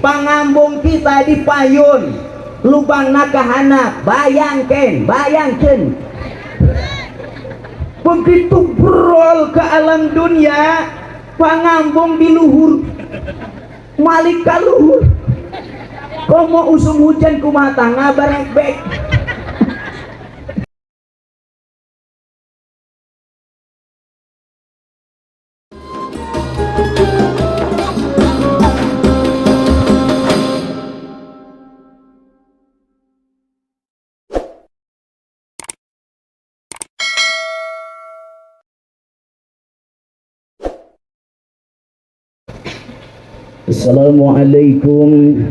pangambung kita di payun lubang nakahana, bayangkan begitu brol ke alam dunia, pangambung di luhur malik kaluhur. Kau mau usum hujan kumata ngabar baik. Assalamualaikum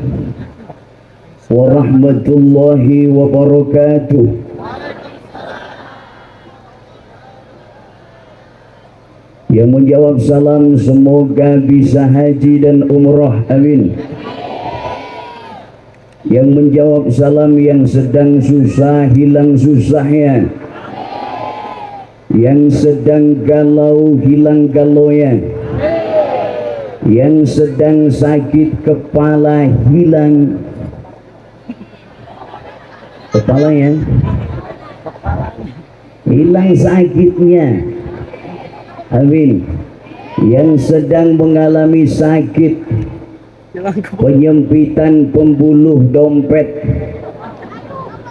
warahmatullahi wabarakatuh. Yang menjawab salam semoga bisa haji dan umrah, amin. Yang menjawab salam yang sedang susah hilang susahnya, yang sedang galau hilang galaunya, yang sedang sakit kepala hilang kepalanya, hilang sakitnya, amin. Yang sedang mengalami sakit penyempitan pembuluh dompet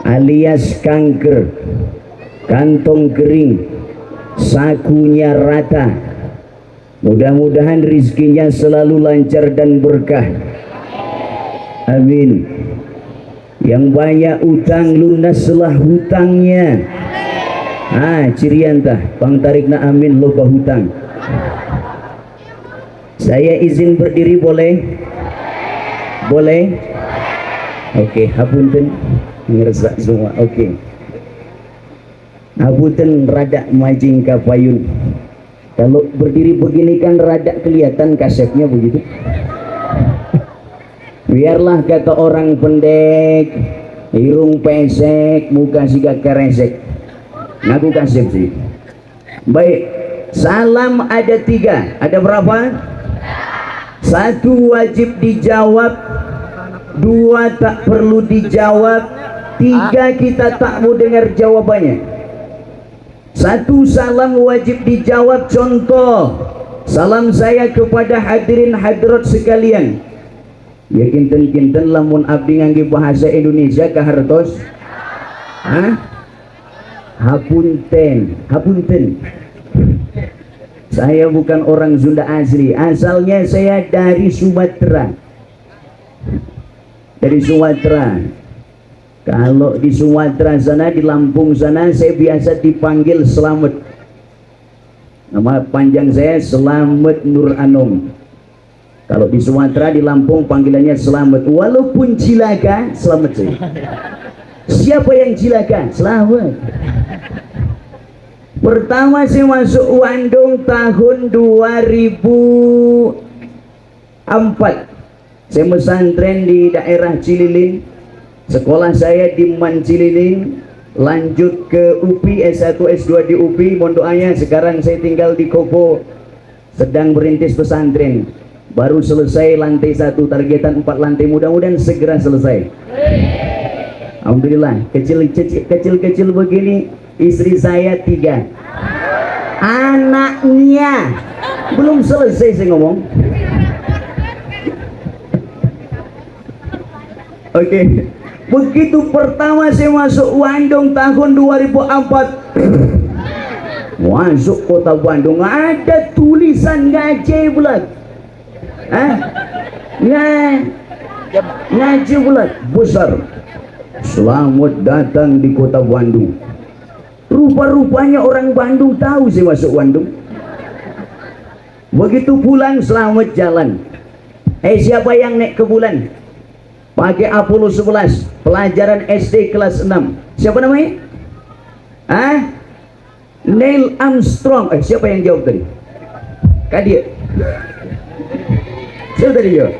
alias kanker, kantong kering, sakunya rata, mudah-mudahan rizkinya selalu lancar dan berkah, amin. Yang banyak utang lunaslah hutangnya. Cirian tah pang tarikna amin loba hutang. Saya izin berdiri boleh? Boleh? Oke, hapunten ngerasa semua. Oke. Hapunten rada majing ka payun. Kalau berdiri begini kan rada kelihatan kasepnya begitu. Biarlah kata orang pendek, hidung pesek, muka siga keresek. Ngaku kasep sih. Baik, salam ada 3. Ada berapa? 1 wajib dijawab, 2 tak perlu dijawab, 3 kita tak mau dengar jawabannya. 1 salam wajib dijawab. Contoh salam saya kepada hadirin hadirat sekalian, ya kinten-kinten lamun abdi ngangge bahasa Indonesia kahartos. Hapunten. Saya bukan orang Sunda asli, asalnya saya dari Sumatera. Kalau di Sumatera sana, di Lampung sana, saya biasa dipanggil Selamet. Nama panjang saya Selamet Nur Anom. Kalau di Sumatera, di Lampung panggilannya Selamet. Walaupun cilaka, selamat saya. Siapa yang cilaka? Selamat. Pertama saya masuk Wandung tahun 2004. Saya pesantren di daerah Cililin. Sekolah saya di Man Cililin, lanjut ke UPI, S1 S2 di UPI. Mohon doanya, sekarang saya tinggal di Kopo, sedang merintis pesantren. Baru selesai lantai 1, targetan 4 lantai, mudah-mudahan segera selesai. Alhamdulillah. Kecil-kecil begini, istri saya 3, anaknya belum selesai saya ngomong. Oke. Begitu pertama saya masuk Bandung tahun 2004, masuk kota Bandung ada tulisan ngaji bulat, ngaji bulat besar, selamat datang di kota Bandung. Rupa-rupanya orang Bandung tahu saya masuk Bandung. Begitu pulang, selamat jalan. Siapa yang naik ke bulan? Pakai Apollo 11, pelajaran SD kelas 6. Siapa namanya? Neil Armstrong. Siapa yang jawab tadi? Kadia. Siapa tadi jawab?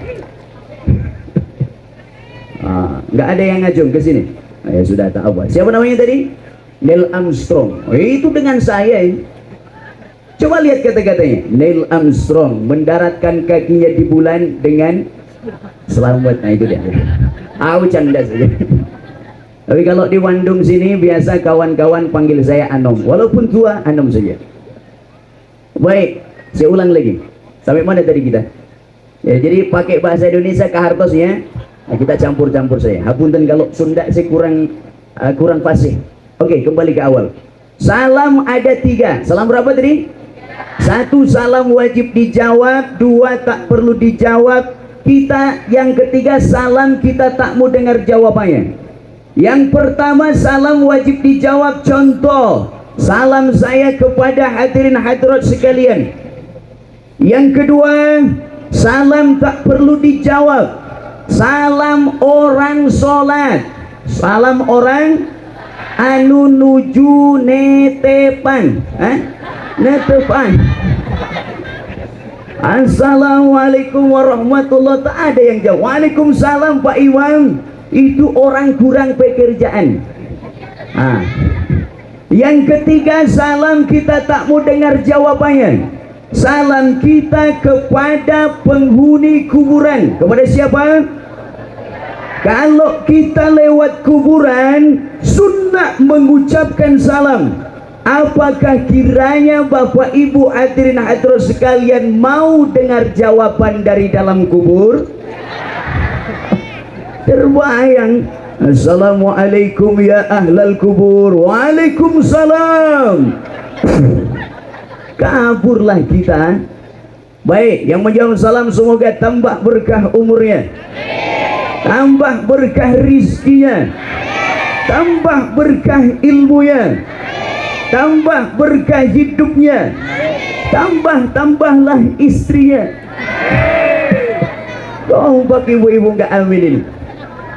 Nggak ada yang ngajung ke sini. Ya sudah, tak apa. Siapa namanya tadi? Neil Armstrong. Itu dengan saya ini. Coba lihat kata-katanya. Neil Armstrong mendaratkan kakinya di bulan dengan Selamat, nah itu dia. Aku canda saja. Tapi kalau di Bandung sini biasa kawan-kawan panggil saya Anom, walaupun tua Anom saja. Baik, saya ulang lagi. Sampai mana tadi kita? Ya, jadi pakai bahasa Indonesia ke hartosnya. Nah, kita campur-campur saya. Hapunten kalau Sunda saya kurang fasih. Oke, kembali ke awal. Salam ada 3. Salam berapa tadi? 1 salam wajib dijawab, 2 tak perlu dijawab. Yang ketiga salam kita tak mau dengar jawabannya. Yang pertama salam wajib dijawab. Contoh, salam saya kepada hadirin hadirat sekalian. Yang kedua, salam tak perlu dijawab. Salam orang sholat. Salam orang anu nuju netepan. Netepan. Assalamualaikum warahmatullahi wabarakatuh. Tak ada yang jawab. Waalaikumsalam Pak Iwan. Itu orang kurang pekerjaan. Yang ketiga salam kita tak mau dengar jawabannya. Salam kita kepada penghuni kuburan. Kepada siapa? Kalau kita lewat kuburan, sunnah mengucapkan salam. Apakah kiranya Bapak Ibu hadirin hadirat sekalian mau dengar jawaban dari dalam kubur? Terbayang. Assalamualaikum ya ahlal kubur. Waalaikumsalam. Kaburlah kita. Baik, yang menjawab salam semoga tambah berkah umurnya, tambah berkah rizkinya, tambah berkah ilmunya, tambah berkah hidupnya, tambahlah istrinya. Kau bagi ibu-ibu nggak aminin.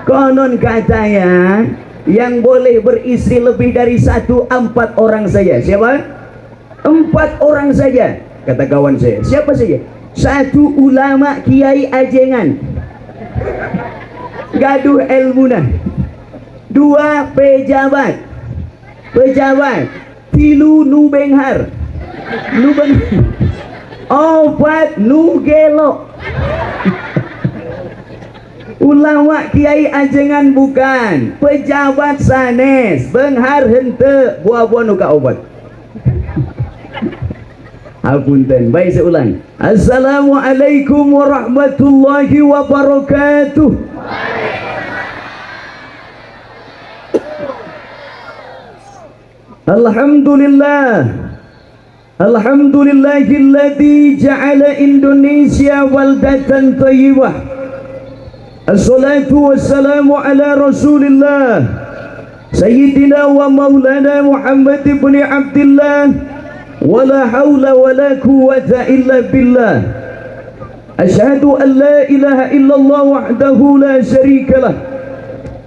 Konon katanya yang boleh beristri lebih dari 1 4 orang saja. Siapa? 4 orang saja. Kata kawan saya. Siapa saja? 1 ulama kiai ajengan, gaduh ilmunah. 2 pejabat. 3 nu benghar. 4 nu gelok. Ulama kiai ajengan bukan, pejabat sanes, benghar hente, buah-buah nuka obat. Hapunten. Baik, saya ulang. Assalamualaikum warahmatullahi wabarakatuh. Alhamdulillah. Alhamdulillahilladzi ja'ala Indonesia waldatan thayyibah. Assalatu wassalamu ala Rasulillah Sayyidina wa maulana Muhammad ibn Abdullah. Wala hawla wala quwwata illa billah. Asyhadu an la ilaha illallah wahdahu la syarika lah.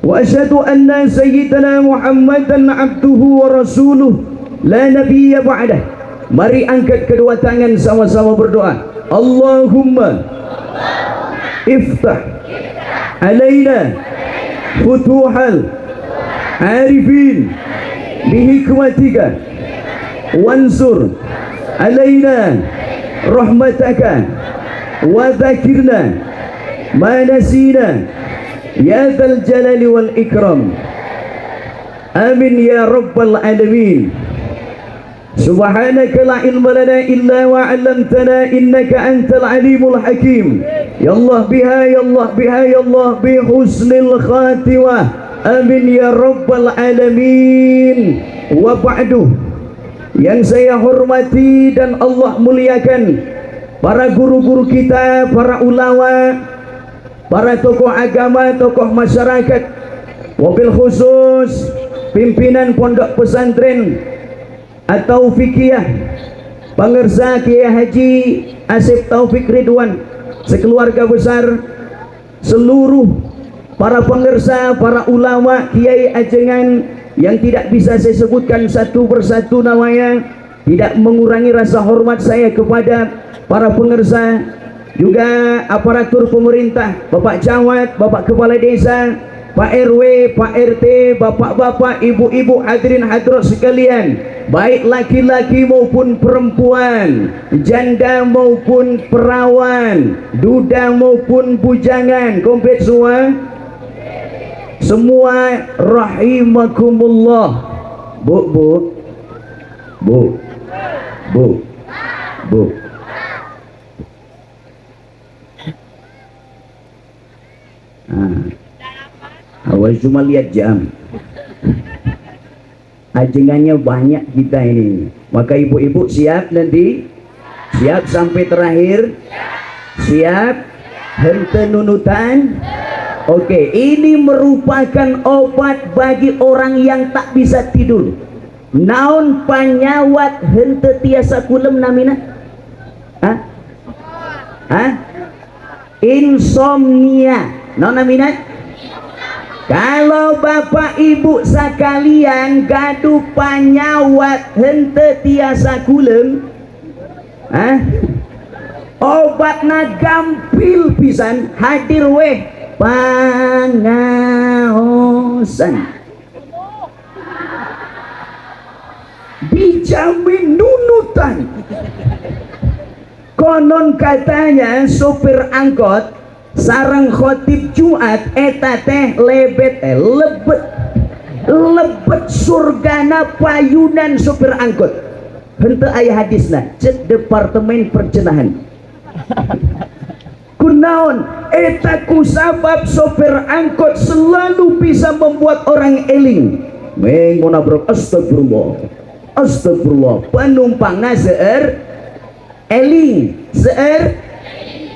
Wa asyhadu anna sayyidana Muhammadan abduhu wa rasuluh la nabiyya ba'dah. Mari angkat kedua tangan sama-sama berdoa. Allahumma iftah alaina futuhal arifin bihikmatika wansur alaina rahmataka wa dzakirna ma nasina ya dzal jalali wal ikram. Amin ya rabbal alamin. Subhanaka la ilma lana illa wa 'allamtana innaka antal alimul hakim. Ya Allah biha, ya Allah biha, ya Allah bi husnil khatimah. Amin ya rabbal alamin. Wa ba'du. Yang saya hormati dan Allah muliakan para guru-guru kita, para ulama, para tokoh agama, tokoh masyarakat, wabil khusus pimpinan pondok pesantren atau fikih, Pangersa Kiai Haji Asif Taufik Ridwan, sekeluarga besar, seluruh para pengersa, para ulama, kiai ajengan yang tidak bisa saya sebutkan satu persatu namanya, tidak mengurangi rasa hormat saya kepada para pengersa, juga aparatur pemerintah, Bapak Camat, Bapak Kepala Desa, Pak RW, Pak RT, bapak-bapak, ibu-ibu, hadirin hadirat sekalian, baik laki-laki maupun perempuan, janda maupun perawan, duda maupun bujangan, komplit semua. Semua rahimakumullah. Bu, bu, bu, bu, bu. Awas cuma lihat jam. Ajengannya banyak kita ini. Maka ibu-ibu siap nanti? Siap sampai terakhir? Siap? Hente nunutan? Oke, ini merupakan obat bagi orang yang tak bisa tidur. Naon panyawat hente tiasa kulem namina? Hah? Hah? Insomnia. Naon namina? Kalau bapak ibu sekalian gaduh panyawat hente tiasa kulem, obatna gampil pisan, hadir weh pangaosan, dijamin nunutan. Konon katanya sopir angkot sareng khotib Jumat eta teh lebet lebet surgana payunan sopir angkot. Henteu aya hadisna cek departemen perjenahan. Kunaon eta kusabab sopir angkot selalu bisa membuat orang eling. Meng mau nabrok astagfirullah. Astagfirullah, penumpangna seueur eling, seueur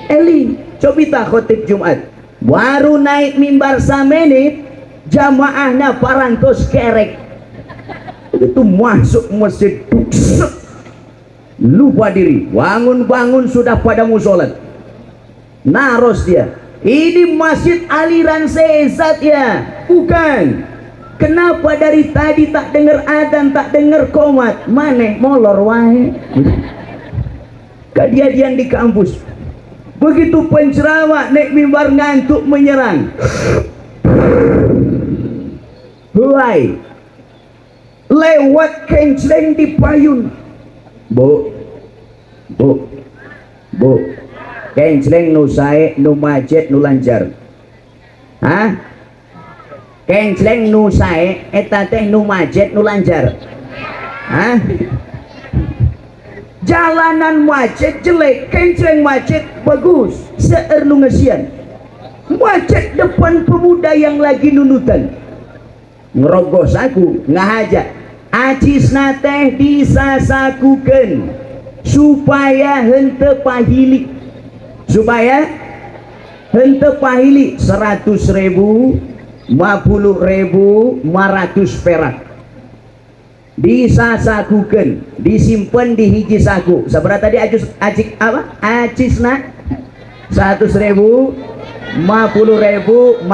eling. Cobita khotib Jumat baru naik mimbar samenit jamaahnya parantos kerek itu masuk masjid duksek, lupa diri, bangun-bangun sudah pada musolat naros dia. Ini masjid aliran sesat ya? Bukan. Kenapa dari tadi tak dengar adzan, tak dengar qomat? Maneh molor wae. Kejadian di kampus. Begitu penceramah naik mimbar ngantuk menyerang. Huai lewat kencleng di payun. Bu, bu, bu, kencleng nu sae nu macet nu lancar. Hah? Kencleng nu sae eta teh nu macet nu lancar. Hah? Jalanan macet jelek, kencleng macet bagus, seueur nu ngesian. Macet depan pemuda yang lagi nunutan, ngerogos aku ngahajak acisna teh disasakukeun supaya henteu pahili, supaya henteu pahili 100.000, 50.000, 500 perak disasakukeun, disimpan di hiji saku. Sabaraha tadi acik apa? Acisna 100.000, 50.000, 500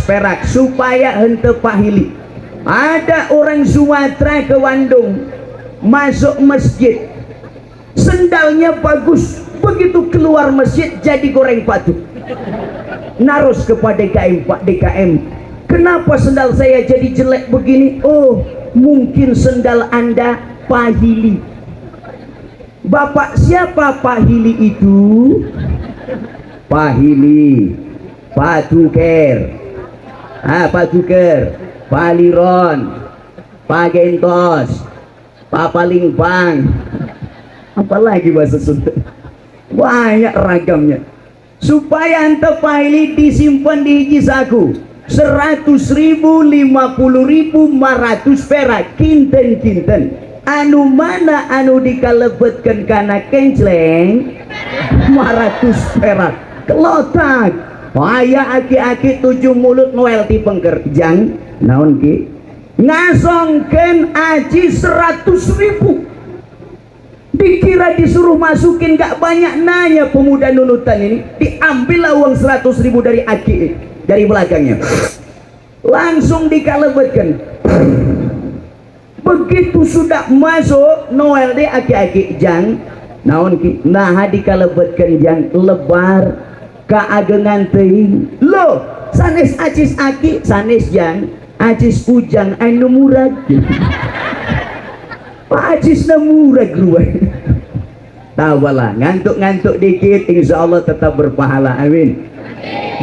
perak supaya henteu pahili. Ada orang Sumatera ke Bandung masuk masjid, sendalnya bagus, begitu keluar masjid jadi goreng batu. Narus kepada DKM, Pak DKM, kenapa sendal saya jadi jelek begini? Oh, mungkin sendal Anda pahili. Bapak siapa pahili itu? Pahili, Pak Tuker, Pak Tuker, Pak Liron, Pak Gentos, Pak Palingpang, apalagi bahasa Sunda, banyak ragamnya. Supaya ente pahili disimpan di hiji saku, 100.000, 50.000, 500 perak kinten-kinten. Anu mana anu dikalebetkeun kana kencleng 500 perak kelotak. Aya aki-aki 7 mulut Noel ti pengkerjang naon ki ngasongkeun aji 100.000. Dikira disuruh masukin, gak banyak nanya pemuda nunutan ini, diambillah uang 100.000 dari aki dari belakangnya, langsung dikalebetkan. Begitu sudah masuk Noel deh aki-aki jang naon ki nah dikalebetkan jang lebar kaagengan teuing. Loh, sanes acis aki sanes yang acis ujang anu murag Pak acis na murag ruway tawalah ngantuk-ngantuk dikit insya Allah tetap berpahala amin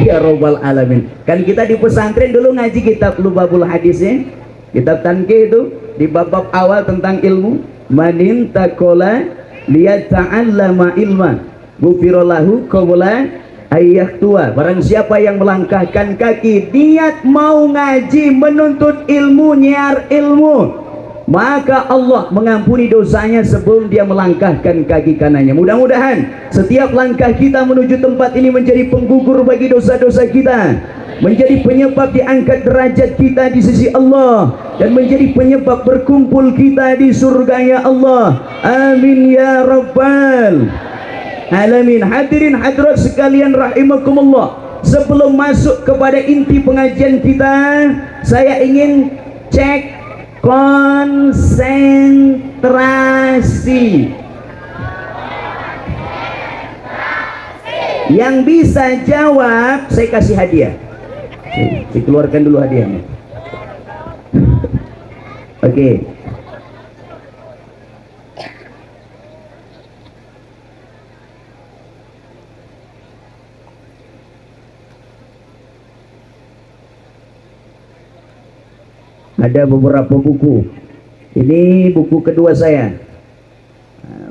ya robbal alamin. Kan kita di pesantren dulu ngaji kitab Lubabul Hadis ya, kitab tankih itu di bab-bab awal tentang ilmu manin takola liat ta'allama ilma gufirallahu qabla ayah tua. Barang siapa yang melangkahkan kaki niat mau ngaji menuntut ilmu nyiar ilmu, maka Allah mengampuni dosanya sebelum dia melangkahkan kaki kanannya. Mudah-mudahan setiap langkah kita menuju tempat ini menjadi penggugur bagi dosa-dosa kita, menjadi penyebab diangkat derajat kita di sisi Allah, dan menjadi penyebab berkumpul kita di surganya Allah. Amin ya rabbal alamin. Hadirin hadirat sekalian rahimakumullah, sebelum masuk kepada inti pengajian kita, saya ingin cek konsentrasi. Yang bisa jawab saya kasih hadiah. Dikeluarkan dulu hadiahnya. Oke. Ada beberapa buku. Ini buku kedua saya.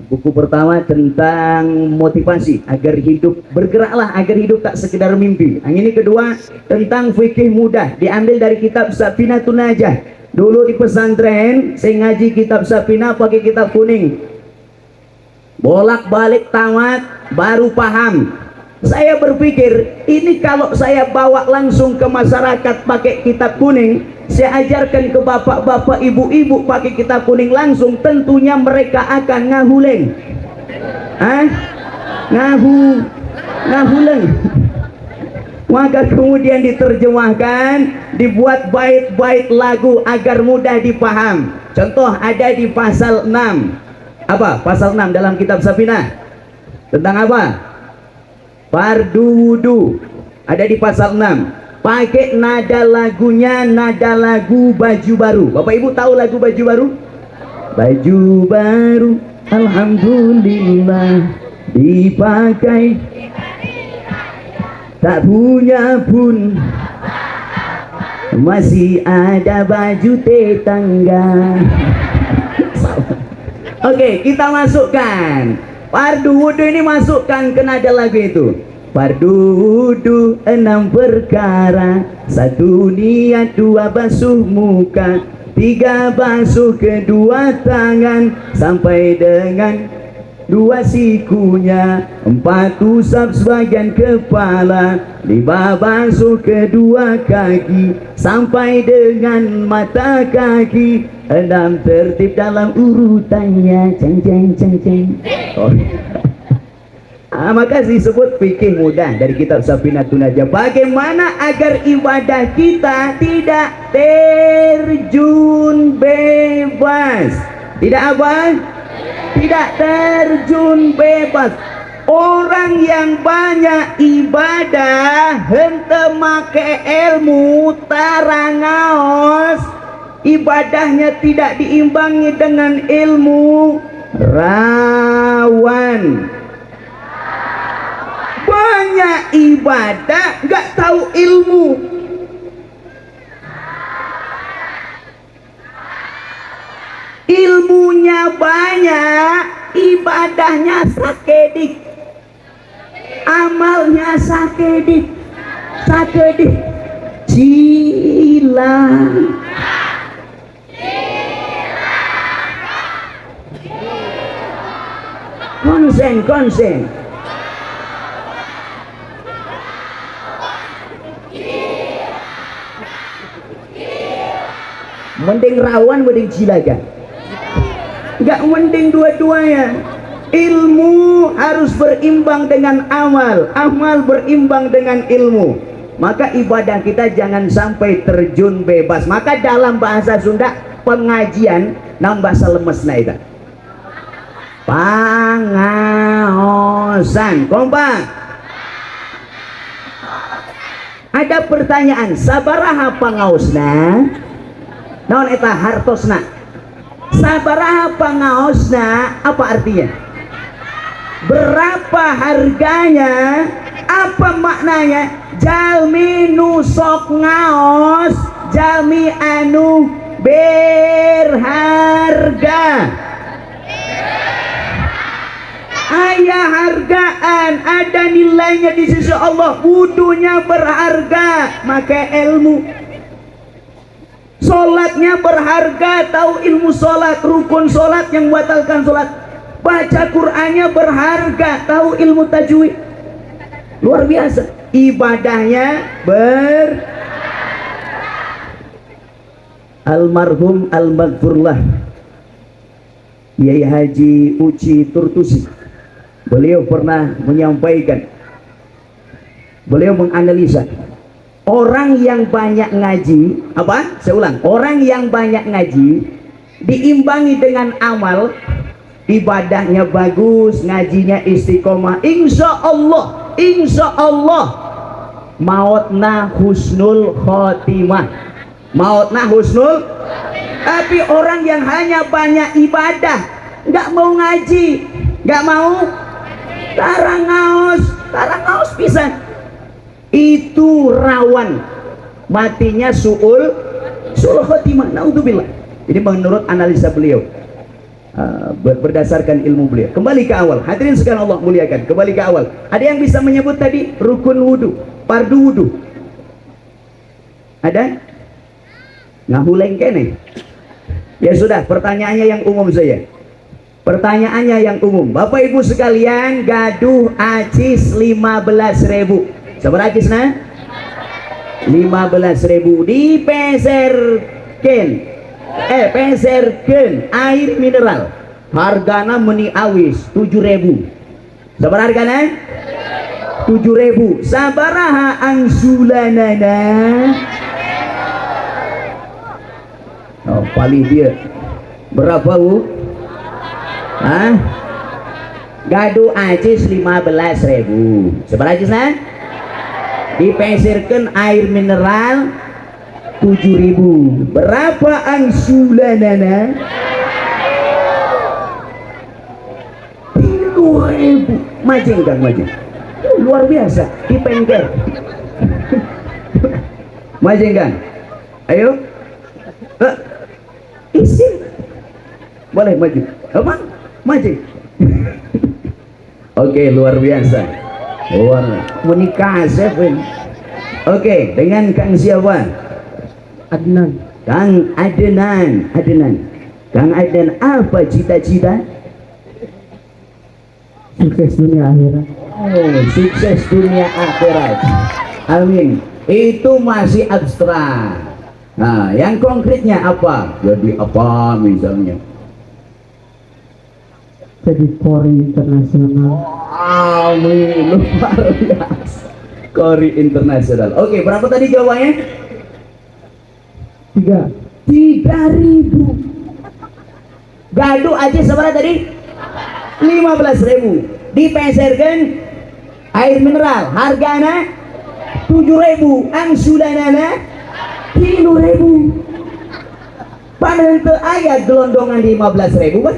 Buku pertama tentang motivasi agar hidup, bergeraklah agar hidup tak sekedar mimpi. Yang ini kedua tentang fikih mudah, diambil dari kitab Safinatun Najah. Dulu di pesantren saya ngaji kitab Safinah pakai kitab kuning, bolak-balik tamat baru paham. Saya berpikir ini kalau saya bawa langsung ke masyarakat pakai kitab kuning, saya ajarkan ke bapak-bapak ibu-ibu pakai kitab kuning langsung, tentunya mereka akan ngahuleng. Ngahuleng. Maka kemudian diterjemahkan, dibuat bait-bait lagu agar mudah dipaham. Contoh ada di pasal 6. Apa? Pasal 6 dalam kitab Safinah. Tentang apa? Fardu wudu. Ada di pasal 6. Pakai nada lagunya, nada lagu baju baru. Bapak Ibu tahu lagu baju baru? Baju baru, alhamdulillah dipakai, tak punya pun masih ada baju tetangga. Oke, kita masukkan fardu wudu ini, masukkan ke nada lagu itu. Fardu wudu 6 perkara, 1 niat, 2 basuh muka, 3 basuh kedua tangan sampai dengan 2 sikunya, 4 usap sebagian kepala, 5 basuh kedua kaki sampai dengan mata kaki, 6 tertib dalam urutannya. Ceng ceng ceng ceng. Oh. Maka disebut fikih mudah dari kitab Safinatun Najah. Bagaimana agar ibadah kita tidak terjun bebas? Tidak apa? Tidak terjun bebas. Orang yang banyak ibadah hente make ilmu tarangaos, ibadahnya tidak diimbangi dengan ilmu, rawan. Banyak ibadah nggak tahu ilmu. Ilmunya banyak, ibadahnya sakedik, amalnya sakedik, cilang. Konsen. Mending rawan, mending cilaga. Enggak mending dua-duanya. Ilmu harus berimbang dengan amal, amal berimbang dengan ilmu. Maka ibadah kita jangan sampai terjun bebas. Maka dalam bahasa Sunda pengajian nambah selemesna itu. Pangaosan, kompak. Ada pertanyaan, sabaraha pangaosna? Naon eta hartosna? Sabaraha pangaosna apa artinya? Berapa harganya? Apa maknanya? Jalmi nu sok ngaos, jalmi anu berharga. Ayah hargaan, ada nilainya di sisi Allah. Wudunya berharga, maka ilmu. Solatnya berharga, tahu ilmu solat, rukun solat yang membatalkan solat. Baca Qur'annya berharga, tahu ilmu tajwid. Luar biasa. Ibadahnya almarhum al-maghfurlah Kiai Haji Uci Turtusi, beliau pernah menyampaikan, beliau menganalisa orang yang banyak ngaji, apa? Saya ulang, orang yang banyak ngaji diimbangi dengan amal, ibadahnya bagus, ngajinya istiqomah, insya Allah mautna husnul khotimah, mautna husnul. Tapi orang yang hanya banyak ibadah, nggak mau ngaji, nggak mau tarang ngaos pisan, itu rawan matinya suul khotimah. Naudzubillah. Jadi menurut analisa beliau, berdasarkan ilmu beliau. Kembali ke awal, hadirin sekalian Allah muliakan. Kembali ke awal. Ada yang bisa menyebut tadi rukun wudu, fardu wudu? Ada? Ngahuleng kene. Ya sudah, pertanyaannya yang umum saya. Pertanyaannya yang umum. Bapak Ibu sekalian, gaduh acis 15.000. Sabar acis nah? 15.000 peserkeun air mineral. Hargana meni awis 7.000. Sabar hargana? 7.000. Sabaraha angsulanana? Oh, paling dia berapa Bu? Hah? Gaduh acis 15.000. Sabar acis nah? Dipesirkan air mineral 7.000. Berapa angsulanana? 3.000. Majeng Kang, majeng. Luar biasa, dipengker. Majeng Kang. Ayo. Isi. Boleh maju. Apa? Maju. Oke, luar biasa. Luar menikah Seven. Oke, dengan Kang siapa? Adnan. Kang Adnan. Kang Adnan, apa cita-cita? Sukses dunia akhirat. Oh, sukses dunia akhirat. Amin. Itu masih abstrak. Nah, yang konkretnya apa? Jadi apa misalnya? Jadi Kori internasional. Amin, luar biasa. Kori internasional. Oke, berapa tadi jawabannya? 3.000. Gaduh aja seberapa tadi? 15.000. Dipeserkan air mineral. Hargana 7.000. Angsulanana 3.000. Padahal itu ayat gelondongan 15.000 kan?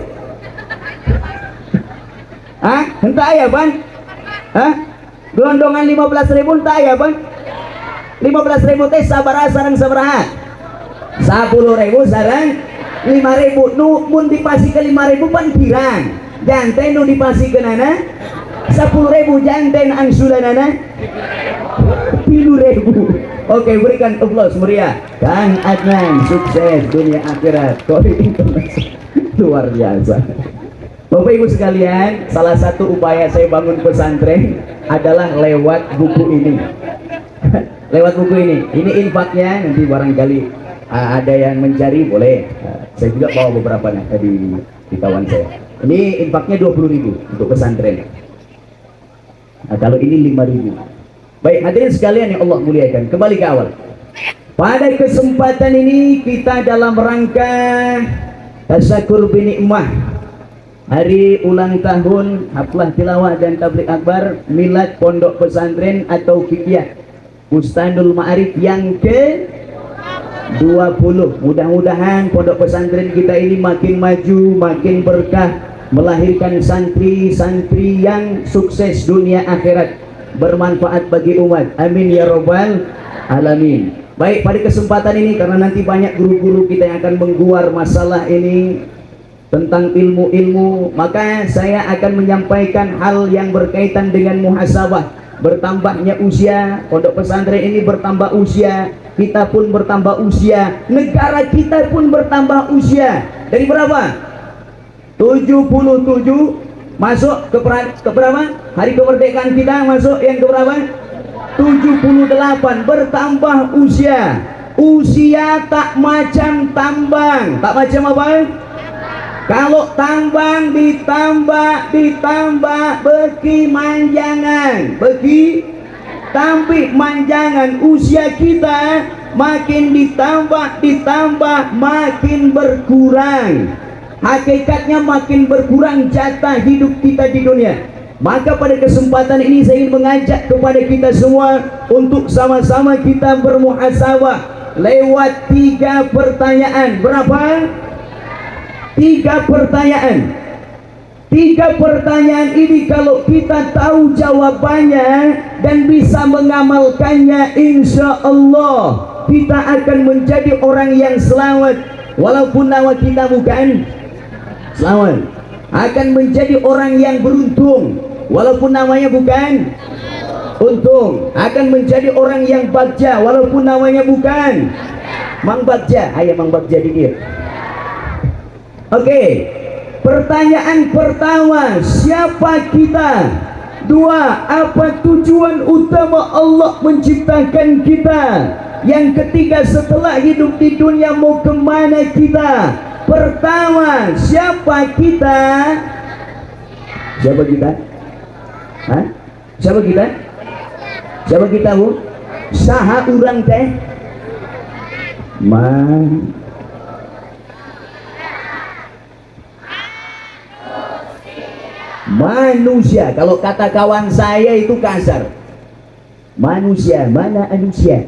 Hah? Entah ayat bang? Hah? Gelondongan 15.000 entah ayat bang? 15.000 teh sabaraha sareng sabaraha? 10.000 sareng 5.000. Nu mun dipasi ke 5.000 pan pirang. Janten nu dipasi ke nana 10.000. Janten angsulanana 3.000. Oke, berikan aplaus meriah. Kang Adnan, sukses dunia akhirat. Kori internasional. Luar biasa. Bapak Ibu sekalian, salah satu upaya saya bangun pesantren adalah lewat buku ini. Lewat buku ini. Ini infaknya, nanti barangkali ada yang mencari boleh. Saya juga bawa beberapa tadi di kawan saya. Ini infaknya 20.000 untuk pesantren. Nah, kalau ini 5.000. Baik, hadirin sekalian yang Allah muliakan, kembali ke awal. Pada kesempatan ini kita dalam rangka tasyakur binikmah hari ulang tahun haflah tilawah dan tabligh akbar milad pondok pesantren atau Kikiah Bustanul Ma'arif yang ke 20. Mudah-mudahan pondok pesantren kita ini makin maju, makin berkah, melahirkan santri-santri yang sukses dunia akhirat, bermanfaat bagi umat. Amin ya robbal alamin. Baik, pada kesempatan ini karena nanti banyak guru-guru kita yang akan mengguar masalah ini tentang ilmu-ilmu, maka saya akan menyampaikan hal yang berkaitan dengan muhasabah. Bertambahnya usia, pondok pesantren ini bertambah usia, kita pun bertambah usia, negara kita pun bertambah usia. Dari berapa? 77 masuk ke berapa? Hari kemerdekaan kita masuk yang ke berapa? 78, bertambah usia. Usia tak macam tambang. Tak macam apa? Kalau tambang ditambah beki manjangan, tapi manjangan usia kita makin ditambah makin berkurang. Hakikatnya makin berkurang jatah hidup kita di dunia. Maka pada kesempatan ini saya ingin mengajak kepada kita semua untuk sama-sama kita bermuhasabah lewat 3 pertanyaan. Berapa? 3 pertanyaan. 3 pertanyaan ini kalau kita tahu jawabannya dan bisa mengamalkannya, insya Allah kita akan menjadi orang yang selamat. Walaupun nama kita bukan selamat, akan menjadi orang yang beruntung. Walaupun namanya bukan untung, akan menjadi orang yang bagja. Walaupun namanya bukan Mang Bagja. Ayo Mang Bagja dikit. Oke, pertanyaan pertama, siapa kita? 2, apa tujuan utama Allah menciptakan kita? Yang ketiga, setelah hidup di dunia mau kemana kita? Pertama, siapa kita? Siapa kita? Hah? Siapa kita? Siapa kita, Bu? Saha urang teh? Manusia. Kalau kata kawan saya itu kasar. Manusia, mana manusia?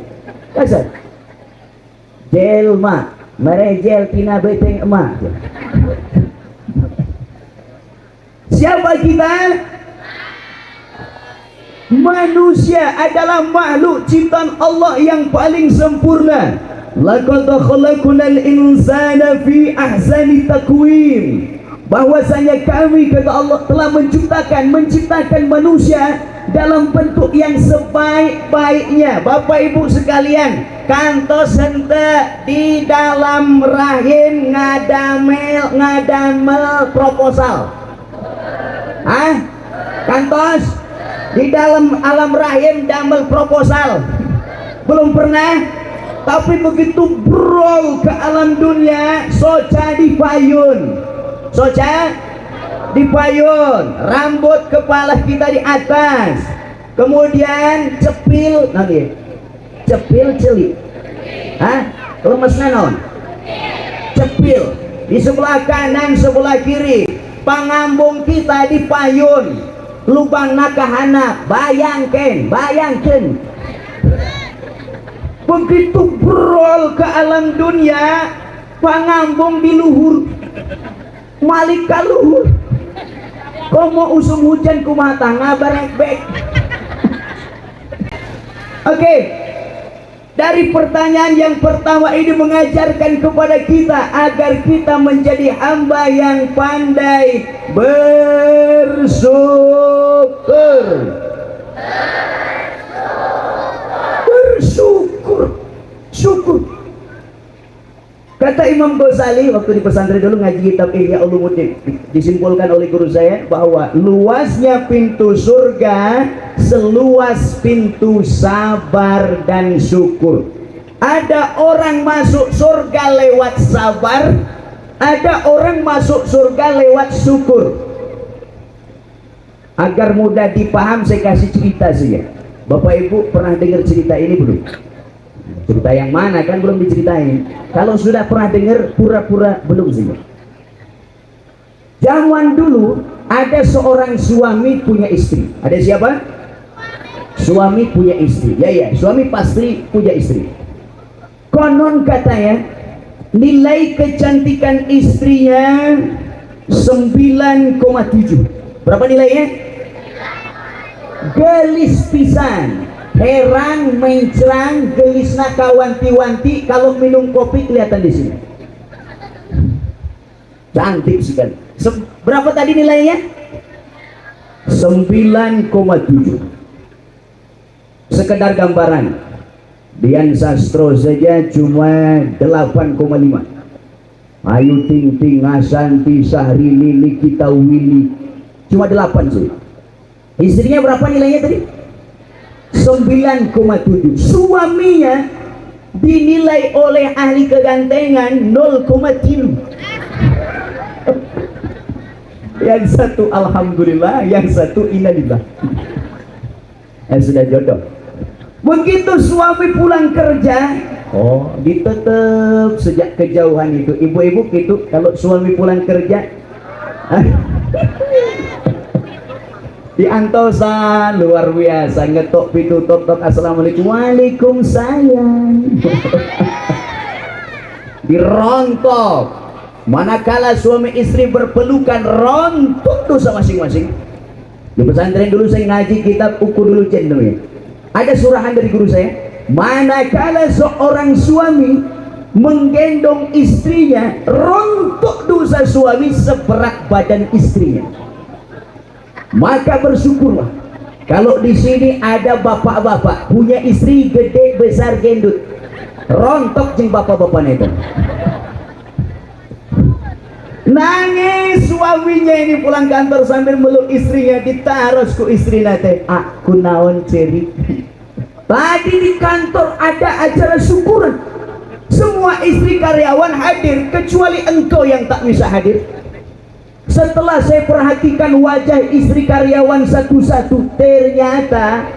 Kasar. Jelma, merejel tina beteng emak. Siapa kita? Manusia adalah makhluk ciptaan Allah yang paling sempurna. Laqad khalaqnal insana fi ahsani taqwim. Bahwasanya kami, kata Allah, telah menciptakan manusia dalam bentuk yang sebaik-baiknya. Bapak Ibu sekalian, kantos hente di dalam rahim ngadamel proposal. Hah? Kantos di dalam alam rahim damel proposal? Belum pernah. Tapi begitu brol ke alam dunia, soca dipayun. Soca dipayun, rambut kepala kita di atas, kemudian cepil nanti, cepil celik, lemes nanon, cepil di sebelah kanan sebelah kiri, pangambung kita dipayun, lubang nakahana, bayangkan, begitu brol ke alam dunia, pangambung di luhur, malik kaluhur. Kau mau usum hujan kumata ngabarek bek. Oke, dari pertanyaan yang pertama ini mengajarkan kepada kita agar kita menjadi hamba yang pandai bersyukur. Kata Imam Ghazali waktu di pesantren dulu ngaji kitab Ihya Ulumuddin, disimpulkan oleh guru saya bahwa luasnya pintu surga seluas pintu sabar dan syukur. Ada orang masuk surga lewat sabar, ada orang masuk surga lewat syukur. Agar mudah dipaham saya kasih cerita saja. Bapak Ibu pernah dengar cerita ini belum? Cerita yang mana kan belum diceritain. Kalau sudah pernah dengar pura-pura belum sih. Zaman dulu ada seorang suami punya istri. Ada siapa? Suami punya istri, ya, suami pasti punya istri. Konon katanya nilai kecantikan istrinya 9,7. Berapa nilainya? Gelis pisan, herang mencrang, gelisna kawanti-wanti. Kalau minum kopi kelihatan di sini. Cantik sekali. Berapa tadi nilainya? 9,7. Sekedar gambaran, Dian Sastro saja cuma 8,5. Ayu Ting Ting, Asanti, Sahrini, Nikita Willy cuma 8 sih. Istrinya berapa nilainya tadi? 9,7. Suaminya dinilai oleh ahli kegantengan 0,3. Yang satu alhamdulillah, yang satu innalillah. Sudah jodoh. Begitu suami pulang kerja, ditetep sejak kejauhan itu. Ibu-ibu gitu kalau suami pulang kerja diantosan luar biasa, ngetok pintu, tok assalamualaikum, waalaikumsalam. Dirontok. Manakala suami istri berpelukan, rontok dosa masing-masing. Di pesantren dulu saya ngaji kitab ukur dulu cenderung. Ada surahan dari guru saya, manakala seorang suami menggendong istrinya, rontok dosa suami seberat badan istrinya. Maka bersyukurlah kalau di sini ada bapak-bapak punya istri gede besar gendut, rontok jeng bapak-bapaknya itu. Nangis suaminya ini pulang kantor sambil meluk istrinya, ditaros ku istri nate, aku naon ceri. Tadi di kantor ada acara syukuran, semua istri karyawan hadir kecuali engkau yang tak bisa hadir. Setelah saya perhatikan wajah istri karyawan satu-satu, ternyata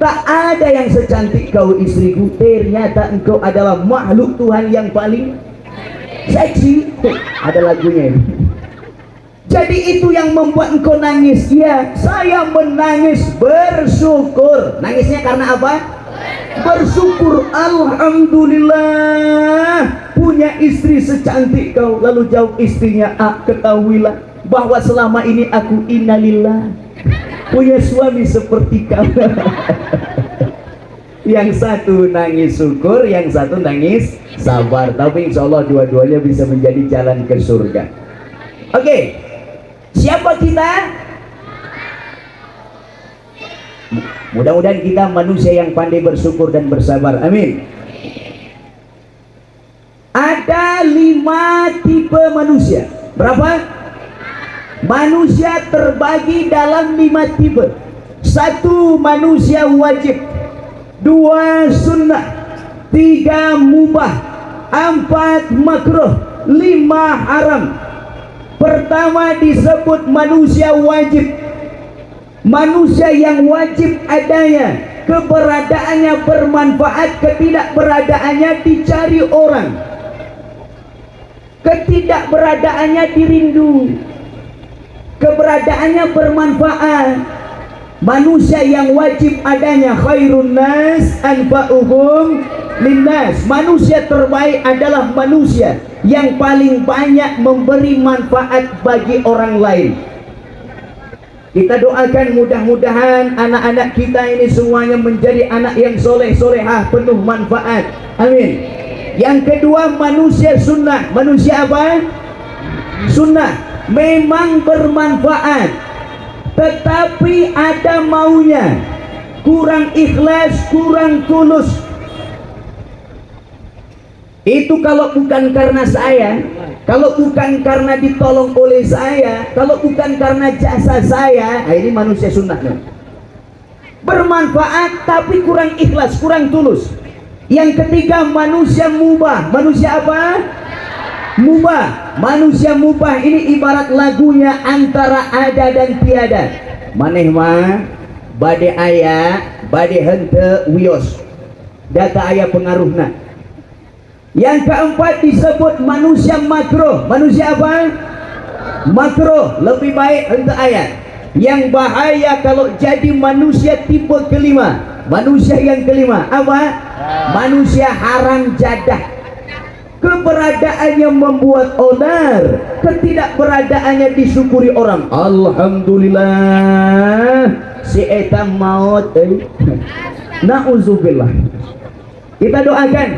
tak ada yang secantik kau istriku. Ternyata engkau adalah makhluk Tuhan yang paling seksi. Tuh, ada lagunya ini. Jadi itu yang membuat engkau nangis. Ya, saya menangis bersyukur. Nangisnya karena apa? Bersyukur. Alhamdulillah punya istri secantik kau. Lalu jawab istrinya, ketahuilah bahwa selama ini aku innalillah punya suami seperti kau. Yang satu nangis syukur, yang satu nangis sabar. Tapi insya Allah dua-duanya bisa menjadi jalan ke surga. Oke, siapa kita? Mudah-mudahan kita manusia yang pandai bersyukur dan bersabar. Amin. Ada 5 tipe manusia. Berapa? Manusia terbagi dalam 5 tipe. 1 manusia wajib, 2 sunnah, 3 mubah, 4 makruh, 5 haram. Pertama disebut manusia wajib. Manusia yang wajib adanya, keberadaannya bermanfaat, ketidakberadaannya dicari orang, ketidakberadaannya dirindu, keberadaannya bermanfaat. Manusia yang wajib adanya khairun nas anfa'uhum linnas. Manusia terbaik adalah manusia yang paling banyak memberi manfaat bagi orang lain. Kita doakan mudah-mudahan anak-anak kita ini semuanya menjadi anak yang soleh-solehah, penuh manfaat. Amin. Yang kedua manusia sunnah. Manusia apa? Sunnah. Memang bermanfaat, tetapi ada maunya, kurang ikhlas, kurang tulus. Itu kalau bukan karena saya, kalau bukan karena ditolong oleh saya, kalau bukan karena jasa saya, ini manusia sunnah. Bermanfaat tapi kurang ikhlas, kurang tulus. Yang ketiga manusia mubah. Manusia apa? Mubah. Manusia mubah ini ibarat lagunya antara ada dan tiada. Maneh mah bade aya, bade henteu wios. Data aya pengaruhna. Yang keempat disebut manusia makruh. Manusia apa? Makruh, lebih baik henteu aya. Yang bahaya kalau jadi manusia tipe kelima. Manusia yang kelima apa? Manusia haram jadah. Keberadaannya membuat onar, ketidakberadaannya disyukuri orang. Alhamdulillah si eta maut Nauzubillah. Kita doakan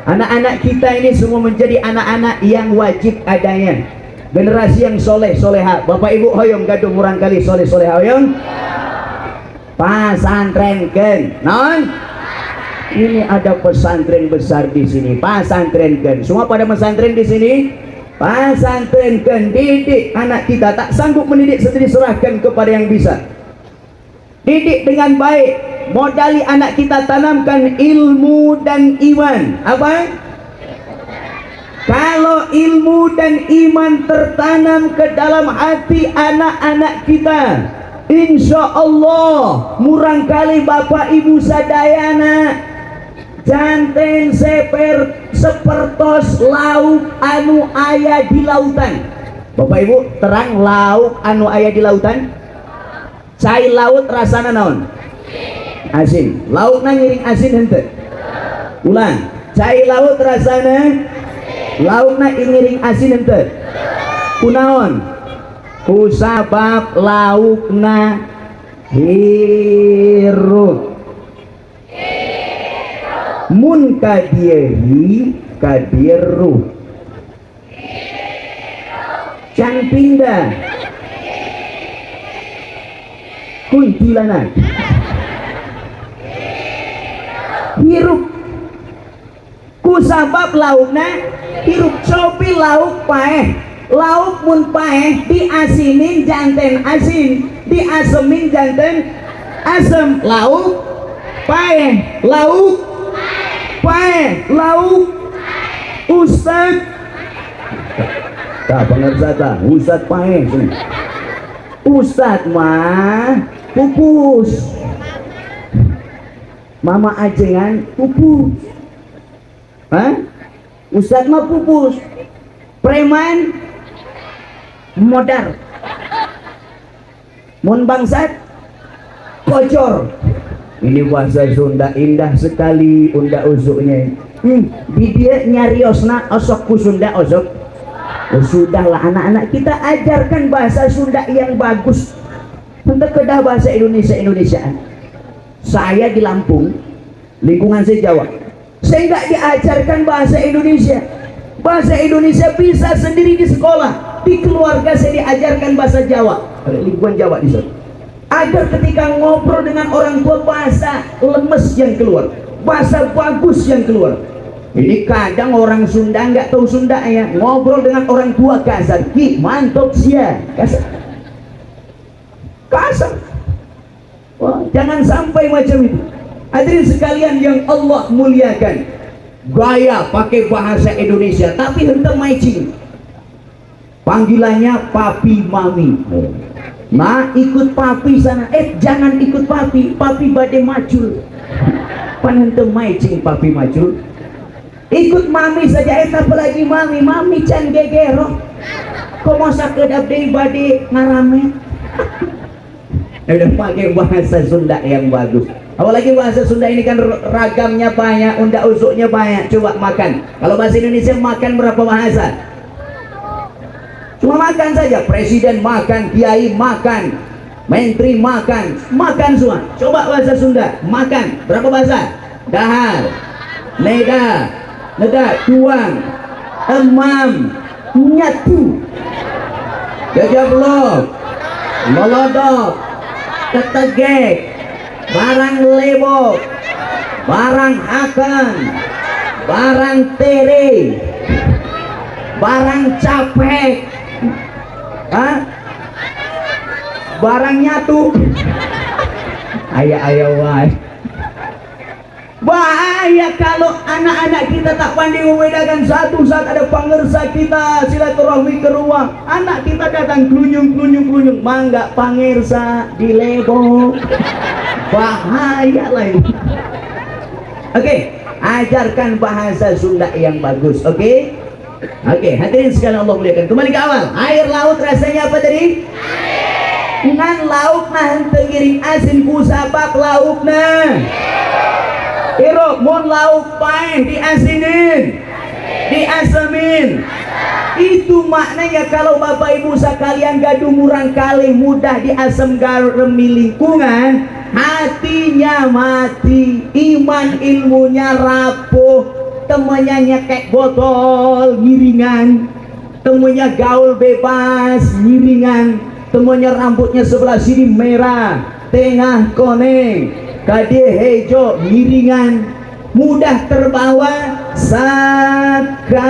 anak-anak kita ini semua menjadi anak-anak yang wajib adanya, generasi yang soleh soleha. Bapak ibu hoyong gaduh murang kali soleh soleha hoyong pasantrenkeun non. Ini ada pesantren besar di sini, pasantrenkeun. Semua pada pesantren di sini, pasantrenkeun. Didik anak kita, tak sanggup mendidik sendiri, serahkan kepada yang bisa. Didik dengan baik, modali anak kita, tanamkan ilmu dan iman. Apa? Kalau ilmu dan iman tertanam ke dalam hati anak-anak kita, insya Allah murang kali bapak ibu sadayana janten sepertos lauk anu aya di lautan. Bapak ibu terang lauk anu aya di lautan. Cai laut rasana naon? Asin. Laukna ngiring asin henteu? Ulang. Cai laut rasana laukna ngiring asin henteu? Kunaon? Kusabab laukna hirup. Mun kadiehi kadieru can pindah kuntilanak hirup kusabab laukna hirup. Cobi lauk paeh, lauk mun paeh diasinin janten asin, diasemin janten asem. Lauk paeh, lauk paeh, lauk ustad tak pengersata ustad paeh. Ustad mah pupus, mama ajengan pupus. Hah? Ustad mah pupus, preman modar, mun bangsat kocor. Ini bahasa Sunda indah sekali unda usuknya. Di dia nyariosna osok ku Sunda osok. Sudahlah anak-anak kita ajarkan bahasa Sunda yang bagus. Untuk kedah bahasa Indonesiaan. Saya di Lampung, lingkungan saya Jawa. Saya nggak diajarkan bahasa Indonesia. Bahasa Indonesia bisa sendiri di sekolah. Di keluarga saya diajarkan bahasa Jawa. Lingkungan Jawa di sana. Agar ketika ngobrol dengan orang tua bahasa lemes yang keluar, bahasa bagus yang keluar. Ini kadang orang Sunda nggak tahu Sunda ya, ngobrol dengan orang tua kasar. Ki mantap sia, kasar. Kasar. Wah, jangan sampai macam itu. Hadirin sekalian yang Allah muliakan, gaya pakai bahasa Indonesia tapi hendak maicing. Panggilannya papi mami. Nah ikut papi sana, jangan ikut papi, papi bade macul. Panente maicing papi macul. Ikut mami saja, apalagi mami, mami can gegero. Kok masa kedap deh bade ngarame. Udah pakai bahasa Sunda yang bagus. Apalagi bahasa Sunda ini kan ragamnya banyak, unda usuknya banyak. Coba makan. Kalau bahasa Indonesia makan berapa bahasa? Cuma makan saja, presiden makan, kiai makan, menteri makan, makan semua. Coba bahasa Sunda, makan, berapa bahasa? Dahar, neda, neda, tuang, emam, nyatu, jajablok, lolodok, ketegek, barang lebok, barang hakan, barang tere, barang capek. Hah? Barang nyatu. Ayah wae. Bahaya kalau anak-anak kita tak pandai membedakan. Satu saat ada pangersa kita silaturahmi ke rumah, anak kita datang klunyung mangga pangersa di lebok. Bahaya lah ini. Oke, ajarkan bahasa Sunda yang bagus. Oke? Oke, hadirin sekalian Allah muliakan. Kembali ke awal. Air laut rasanya apa tadi? ngan lauk nah henteu ngiring asin ku sabak laukna. Iro mun lauk paeh diasinin, diasemin. Itu maknanya kalau Bapak Ibu sekalian gaduh murang kali mudah diasem garemi lingkungan, hatinya mati, iman ilmunya rapuh, temennya nyekek botol ngiringan, temennya gaul bebas ngiringan, temennya rambutnya sebelah sini merah, tengah koneng, kadie hejo ngiringan, mudah terbawa sakabah,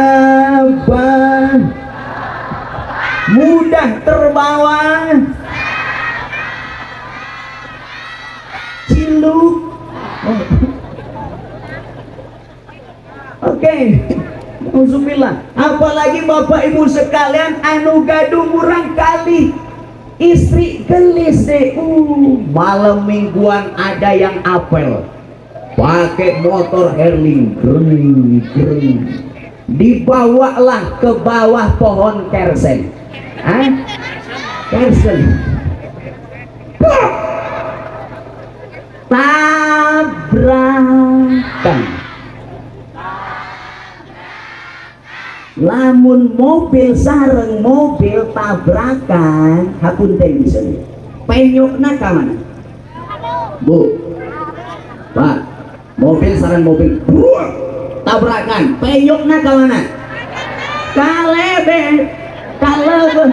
mudah terbawa ciluk. Oke, Alhamdulillah. Apalagi Bapak Ibu sekalian anu gaduh murang kali istri gelis deh. Malam mingguan ada yang apel pakai motor Harley, greng, dibawalah ke bawah pohon kersen. Kersen tabrakan. Lamun mobil sareng mobil tabrakan, hapunten bisa penyokna ka mana? Bu, Pak, mobil sareng mobil tabrakan, penyokna ka mana? Kalebet, kalebet.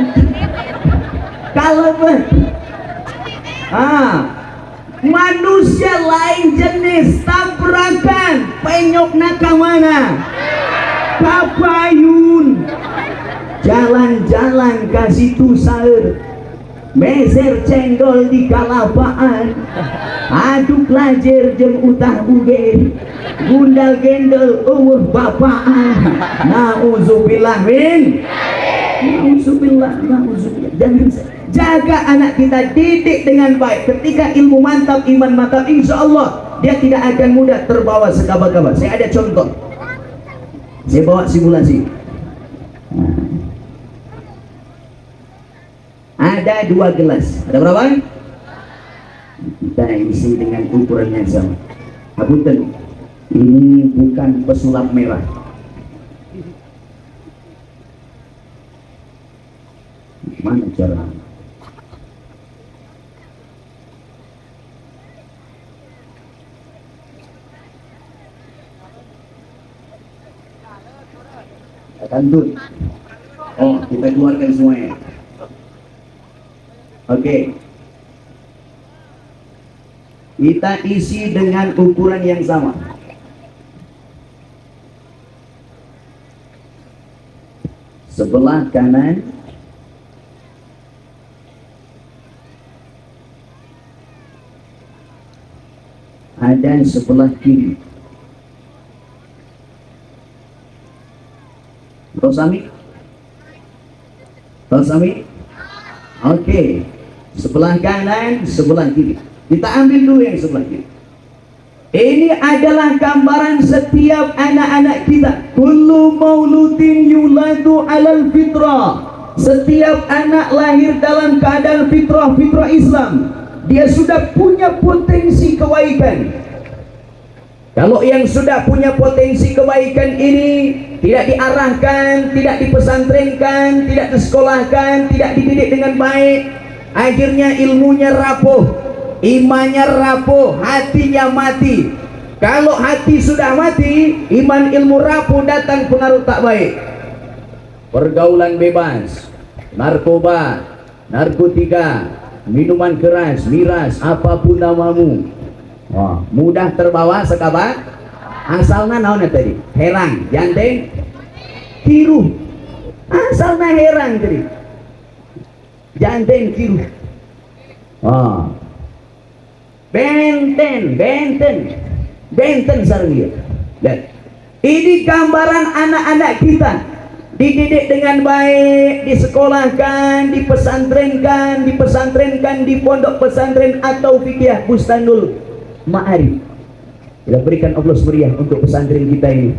Manusia lain jenis tabrakan, penyokna ka mana? Kapayun, jalan-jalan ke situ saeur, meser cendol di kalapaan, aduk lajer jeung utah uger, gundal gendel umur bapaan. Nauzubillah min, nauzubillah. Jangan jaga anak kita, didik dengan baik. Ketika ilmu mantap, iman mantap, insya Allah dia tidak akan mudah terbawa segaba-gaba. Saya ada contoh. Saya bawa simulasi. Ada 2 gelas. Ada berapa? Kita isi dengan ukuran yang sama. Hapunten, ini bukan pesulap merah. Mana cara? Kantun. Oh, kita keluarkan semuanya. Oke. Kita isi dengan ukuran yang sama. Sebelah kanan ada, sebelah kiri. Rosami? Oke. Sebelah kanan, sebelah kiri. Kita ambil dulu yang sebelah kiri. Ini adalah gambaran setiap anak-anak kita. Kullu mauludin yuladu alal fitrah. Setiap anak lahir dalam keadaan fitrah, fitrah Islam. Dia sudah punya potensi kebaikan. Kalau yang sudah punya potensi kebaikan ini tidak diarahkan, tidak dipesantrenkan, tidak disekolahkan, tidak dididik dengan baik, akhirnya ilmunya rapuh, imannya rapuh, hatinya mati. Kalau hati sudah mati, iman ilmu rapuh, datang pengaruh tak baik. Pergaulan bebas, narkoba, narkotika, minuman keras, miras, apapun namamu. Wah, mudah terbawa sekabat. Asalna naon tadi? Herang, janteng, kiru. Asalna herang tadi. Janteng, kiru. Wah. Benten sareng ieu. Lihat. Ini gambaran anak-anak kita. Dididik dengan baik, disekolahkan, dipesantrenkan di pondok pesantren atau fikih Bustanul Ma'arif. Kita berikan Allah meriah untuk pesantren kita ini.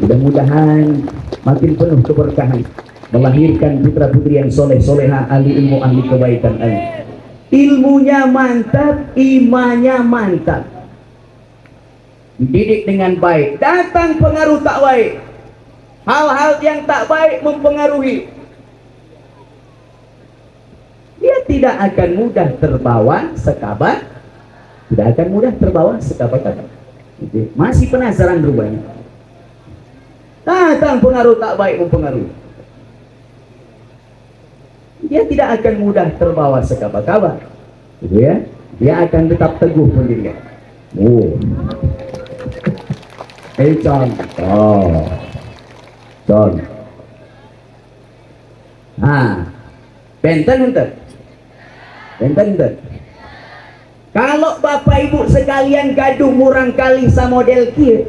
Mudah-mudahan makin penuh keberkahan. melahirkan putra putri yang soleh soleha, ahli ilmu, ahli kebaikan, ilmunya mantap, imannya mantap, didik dengan baik. Datang pengaruh tak baik, hal-hal yang tak baik mempengaruhi, dia tidak akan mudah terbawa sekabat, tidak akan mudah terbawa sekabat-kabat. Masih penasaran rupanya. Datang pengaruh tak baik mempengaruhi, dia tidak akan mudah terbawa sekabat-kabat, gitu ya. Dia akan tetap teguh pendirian. Contoh. Benten. Kalau Bapak Ibu sekalian gaduh murang kali sama model kia,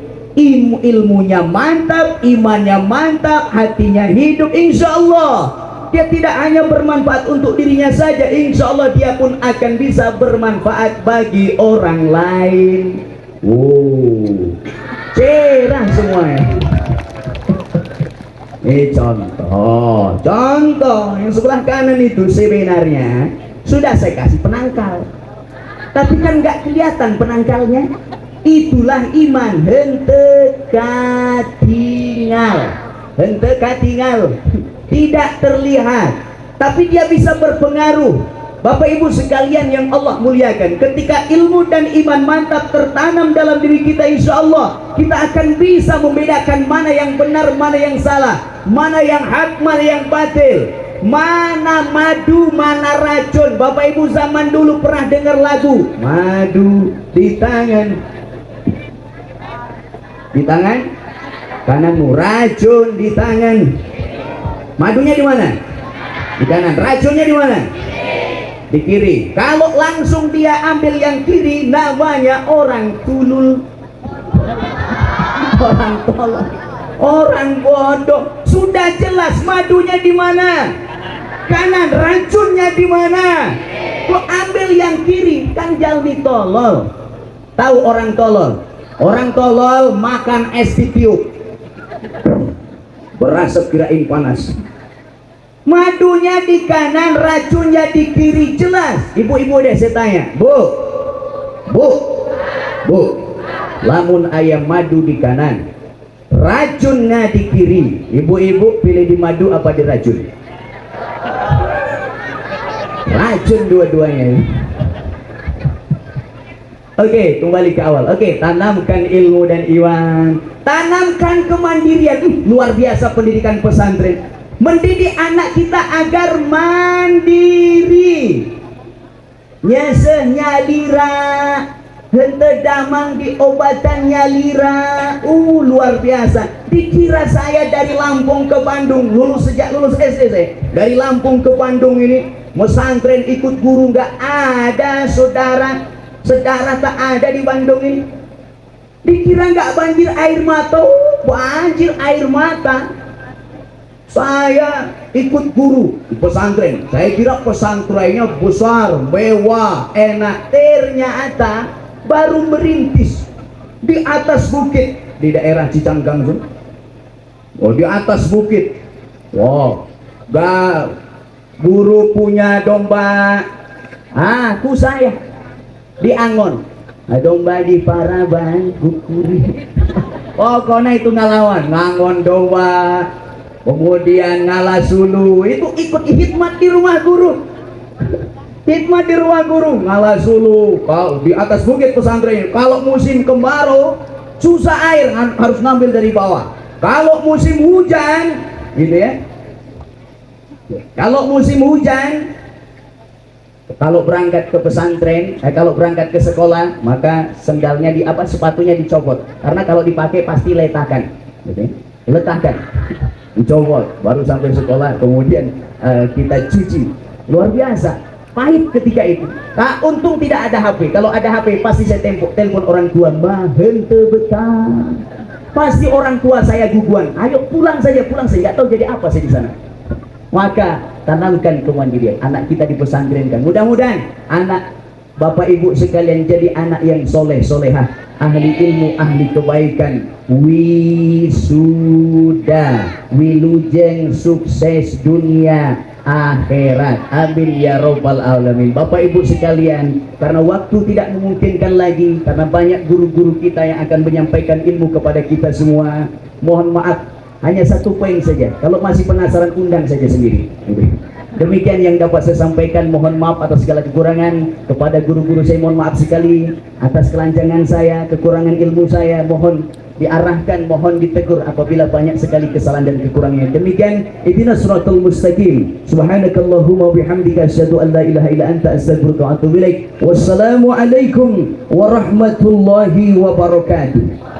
ilmunya mantap, imannya mantap, hatinya hidup, insya Allah dia tidak hanya bermanfaat untuk dirinya saja, insya Allah dia pun akan bisa bermanfaat bagi orang lain. Cerah semuanya. Ini contoh yang sebelah kanan itu sebenarnya sudah saya kasih penangkal, tapi kan nggak kelihatan penangkalnya. Itulah iman, hente katingal, tidak terlihat, tapi dia bisa berpengaruh. Bapak Ibu sekalian yang Allah muliakan, ketika ilmu dan iman mantap tertanam dalam diri kita, insya Allah kita akan bisa membedakan mana yang benar, mana yang salah, mana yang hak, mana yang batil, mana madu, mana racun. Bapak Ibu zaman dulu pernah dengar lagu madu di tangan kananmu, racun di tangan. Madunya di mana? Di kanan. Racunnya di mana? Di kiri. Kalau langsung dia ambil yang kiri, namanya orang tulul, orang tolol, orang bodoh. Sudah jelas madunya di mana? Kanan. Racunnya di mana? Kok ambil yang kiri? Kan jalmi tolol. Tahu orang tolol? Orang tolol makan es ditiup, berasap kirain panas. Madunya di kanan, racunnya di kiri, jelas. Ibu-ibu deh saya tanya, bu, lamun ayam madu di kanan, racunnya di kiri, ibu-ibu pilih di madu apa di racun? Racun dua-duanya. Oke, kembali ke awal. Oke, tanamkan ilmu dan iman, tanamkan kemandirian. Luar biasa pendidikan pesantren, mendidik anak kita agar mandiri, nyeseh nyalira, hente damang di obatan nyalira. Luar biasa. Dikira saya dari Lampung ke Bandung, sejak lulus SD saya dari Lampung ke Bandung ini pesantren ikut guru, nggak ada saudara tak ada di Bandung ini. Dikira nggak banjir air mata, banjir air mata. Saya ikut guru di pesantren, saya kira pesantrennya besar, mewah, enak. Ternyata baru merintis di atas bukit di daerah Cicanggang. Di atas bukit. Guru punya domba. Aku saya di Angon, domba di Paraban kukuri. Pokoknya itu ngelawan, ngangon domba, kemudian ngalah sulu. Itu ikut hikmat di rumah guru. Hikmat di rumah guru, ngalah sulu. Kalau di atas bukit pesantren, kalau musim kemarau susah air, harus ngambil dari bawah. Kalau musim hujan, gitu ya. Kalau musim hujan, kalau berangkat ke pesantren, kalau berangkat ke sekolah, maka sendalnya sepatunya dicopot, karena kalau dipakai pasti letakan, gitu ya. Letakan, dicopot, baru sampai sekolah, kemudian kita cuci. Luar biasa, pahit ketika itu. Untung tidak ada HP. Kalau ada HP pasti saya telepon orang tua, mbah hente betah. Pasti orang tua saya guguan, ayo pulang saja, nggak tahu jadi apa saya di sana. Maka tanamkan kemandirian anak kita di pesantren kan. Mudah-mudahan anak Bapak Ibu sekalian jadi anak yang soleh solehah, ahli ilmu, ahli kebaikan, wisuda, wilujeng sukses dunia akhirat, amin ya robbal alamin. Bapak Ibu sekalian, karena waktu tidak memungkinkan lagi, karena banyak guru-guru kita yang akan menyampaikan ilmu kepada kita semua, mohon maaf, hanya satu poin saja. Kalau masih penasaran, undang saja sendiri. Demikian yang dapat saya sampaikan. Mohon maaf atas segala kekurangan. Kepada guru-guru saya mohon maaf sekali atas kelancangan saya, kekurangan ilmu saya. Mohon diarahkan, mohon ditegur apabila banyak sekali kesalahan dan kekurangan. Demikian, ihdinas siratal mustaqim. Subhanakallahumma bihamdika asyhadu an la ilaha illa anta astaghfiruka wa atubu ilaik. Wassalamu alaikum warahmatullahi wabarakatuh.